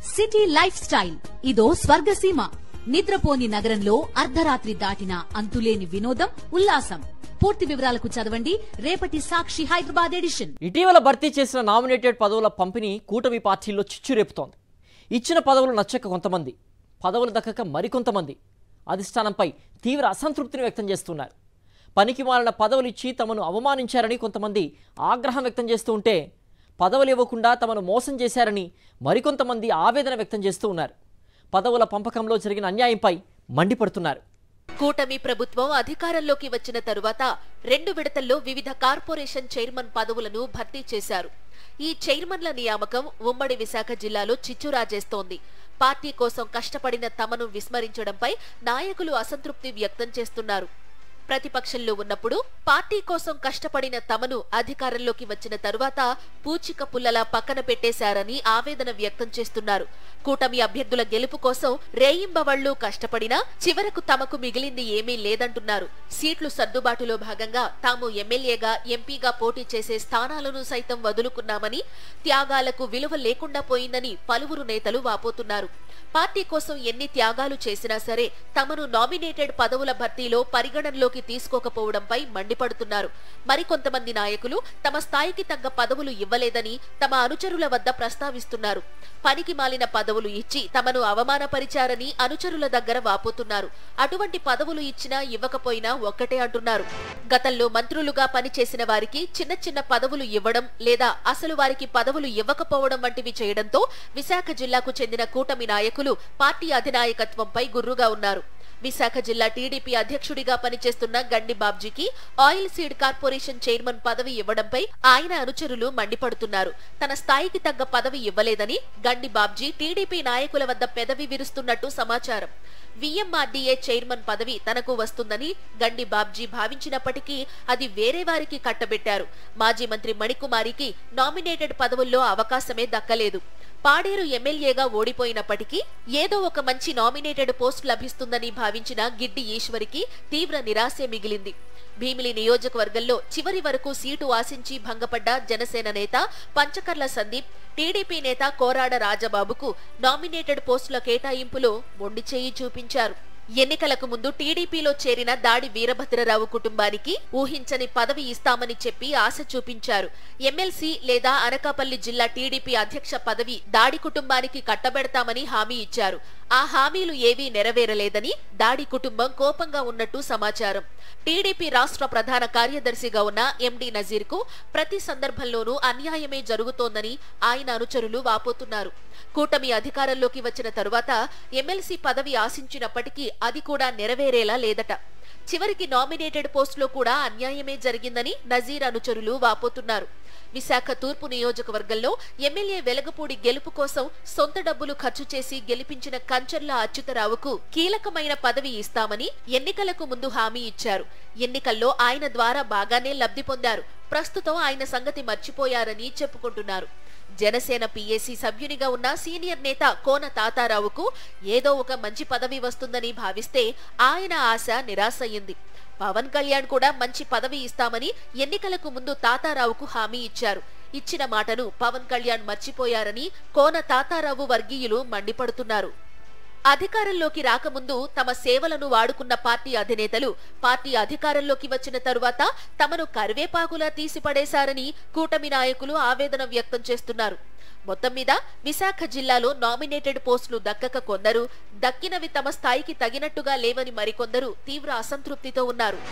City life style ఇదో స్వర్గసీమ. నిద్రపోని నగరంలో అర్ధరాత్రి దాటిన అంతులేని వినోదం, ఉల్లాసం. పూర్తి వివరాలకు చదవండి రేపటి సాక్షి హైదరాబాద్ ఎడిషన్. ఇటీవల భర్తీ చేసిన నామినేటెడ్ పదవుల పంపిణీ కూటమి పార్టీల్లో చిచ్చు రేపుతోంది. ఇచ్చిన పదవులు నచ్చక కొంతమంది, పదవులు దక్కక మరికొంతమంది అధిష్టానంపై తీవ్ర అసంతృప్తిని వ్యక్తం చేస్తున్నారు. పనికి మాలిన పదవులు ఇచ్చి తమను అవమానించారని కొంతమంది ఆగ్రహం వ్యక్తం చేస్తూ ఉంటే, పదవులు ఇవ్వకుండా తమను మోసం చేశారని మరికొంతమంది ఆవేదన వ్యక్తం చేస్తూ ఉన్నారు. పదవుల పంపకంలో జరిగిన అన్యాయంపై మండిపడుతున్నారు. కూటమి ప్రభుత్వం అధికారంలోకి వచ్చిన తరువాత 2 విడతల్లో వివిధ కార్పొరేషన్ చైర్మన్ పదవులను భర్తీ చేశారు. ఈ చైర్మన్ల నియామకం ఉమ్మడి విశాఖ జిల్లాలో చిచ్చురాజేస్తోంది. పార్టీ కోసం కష్టపడిన తమను విస్మరించడంపై నాయకులు అసంతృప్తి వ్యక్తం చేస్తున్నారు. ప్రతిపక్షంలో ఉన్నప్పుడు పార్టీ కోసం కష్టపడిన తమను అధికారంలోకి వచ్చిన తరువాత పూచిక పుల్లలా పక్కన పెట్టేశారని ఆవేదన వ్యక్తం చేస్తున్నారు. కూటమి అభ్యర్థుల గెలుపు కోసం రేయింబవళ్లు కష్టపడినా చివరకు తమకు మిగిలింది ఏమీ లేదంటున్నారు. సీట్లు సర్దుబాటులో భాగంగా తాము ఎమ్మెల్యేగా, ఎంపీగా పోటీ చేసే స్థానాలను సైతం వదులుకున్నామని, త్యాగాలకు విలువ లేకుండా పోయిందని పలువురు నేతలు వాపోతున్నారు. పార్టీ కోసం ఎన్ని త్యాగాలు చేసినా సరే తమను నామినేటెడ్ పదవుల భర్తీలో పరిగణనలోకి తీసుకోకపోవడంపై మండిపడుతున్నారు. మరికొంతమంది నాయకులు తమ స్థాయికి తగ్గ పదవులు ఇవ్వలేదని తమ అనుచరుల వద్ద ప్రస్తావిస్తున్నారు. పనికి మాలిన పదవులు ఇచ్చి తమను అవమానపరిచారని అనుచరుల దగ్గర వాపోతున్నారు. అటువంటి పదవులు ఇచ్చినా ఇవ్వకపోయినా ఒక్కటే అంటున్నారు. గతంలో మంత్రులుగా పనిచేసిన వారికి చిన్న చిన్న పదవులు ఇవ్వడం లేదా అసలు వారికి పదవులు ఇవ్వకపోవడం వంటివి చేయడంతో విశాఖ జిల్లాకు చెందిన కూటమి నాయకులు పార్టీ అధినాయకత్వంపై గుర్రుగా ఉన్నారు. విశాఖ జిల్లా టీడీపీ అధ్యక్షుడిగా పనిచేస్తున్న గండి బాబ్జీకి ఆయిల్ సీడ్ కార్పొరేషన్ చైర్మన్ పదవి ఇవ్వడంపై ఆయన అనుచరులు మండిపడుతున్నారు. తన స్థాయికి తగ్గ పదవి ఇవ్వలేదని గండి బాబ్జీ టీడీపీ నాయకుల వద్ద పెదవి విరుస్తున్నట్టు సమాచారం. విఎంఆర్డీఏ చైర్మన్ పదవి తనకు వస్తుందని గండి బాబ్జీ భావించినప్పటికీ అది వేరే వారికి కట్టబెట్టారు. మాజీ మంత్రి మణికుమారికి నామినేటెడ్ పదవుల్లో అవకాశమే దక్కలేదు. పాడేరు ఎమ్మెల్యేగా ఓడిపోయినప్పటికీ ఏదో ఒక మంచి నామినేటెడ్ పోస్ట్ లభిస్తుందని భావించిన గిడ్డి ఈశ్వరికి తీవ్ర నిరాశే మిగిలింది. భీమిలి నియోజకవర్గంలో చివరి వరకు సీటు ఆశించి భంగపడ్డ జనసేన నేత పంచకర్ల సందీప్, టీడీపీ నేత కోరాడ రాజబాబుకు నామినేటెడ్ పోస్టుల కేటాయింపులో మొండి చేయి చూపించారు. ఎన్నికలకు ముందు టీడీపీలో చేరిన దాడి వీరభద్రరావు కుటుంబానికి ఊహించని పదవి ఇస్తామని చెప్పి ఆశ చూపించారు. ఎమ్మెల్సీ లేదా అనకాపల్లి జిల్లా టీడీపీ అధ్యక్ష పదవి దాడి కుటుంబానికి కట్టబెడతామని హామీ ఇచ్చారు. ఆ హామీలు ఏవీ నెరవేరలేదని దాడి కుటుంబం కోపంగా ఉన్నట్టు సమాచారం. టీడీపీ రాష్ట్ర ప్రధాన కార్యదర్శిగా ఉన్న ఎండి నజీర్ కు ప్రతి సందర్భంలోనూ అన్యాయమే జరుగుతోందని ఆయన అనుచరులు వాపోతున్నారు. కూటమి అధికారంలోకి వచ్చిన తరువాత ఎమ్మెల్సీ పదవి ఆశించినప్పటికీ అది కూడా నెరవేరేలా లేదట. చివరికి నామినేటెడ్ పోస్టులో కూడా అన్యాయమే జరిగిందని నజీర్ అనుచరులు వాపోతున్నారు. విశాఖ తూర్పు నియోజకవర్గంలో ఎమ్మెల్యే వెలగపూడి గెలుపు కోసం సొంత డబ్బులు ఖర్చు చేసి గెలిపించిన కంచర్ల అచ్యుతరావుకు కీలకమైన పదవి ఇస్తామని ఎన్నికలకు ముందు హామీ ఇచ్చారు. ఎన్నికల్లో ఆయన ద్వారా బాగానే లబ్ధి పొందారు. ప్రస్తుతం ఆయన సంగతి మర్చిపోయారని చెప్పుకుంటున్నారు. జనసేన పీఏసీ సభ్యునిగా ఉన్న సీనియర్ నేత కోన తాతారావుకు ఏదో ఒక మంచి పదవి వస్తుందని భావిస్తే ఆయన ఆశ నిరాశయ్యింది. పవన్ కళ్యాణ్ కూడా మంచి పదవి ఇస్తామని ఎన్నికలకు ముందు తాతారావుకు హామీ ఇచ్చారు. ఇచ్చిన మాటను పవన్ కళ్యాణ్ మర్చిపోయారని కోన తాతారావు వర్గీయులు మండిపడుతున్నారు. అధికారంలోకి రాకముందు తమ సేవలను వాడుకున్న పార్టీ అధినేతలు పార్టీ అధికారంలోకి వచ్చిన తరువాత తమను కరివేపాకులా తీసిపడేశారని కూటమి నాయకులు ఆవేదన వ్యక్తం చేస్తున్నారు. మొత్తం మీద విశాఖ జిల్లాలో నామినేటెడ్ పోస్టులు దక్కక కొందరు, దక్కినవి తమ స్థాయికి తగినట్టుగా లేవని మరికొందరు తీవ్ర అసంతృప్తితో ఉన్నారు.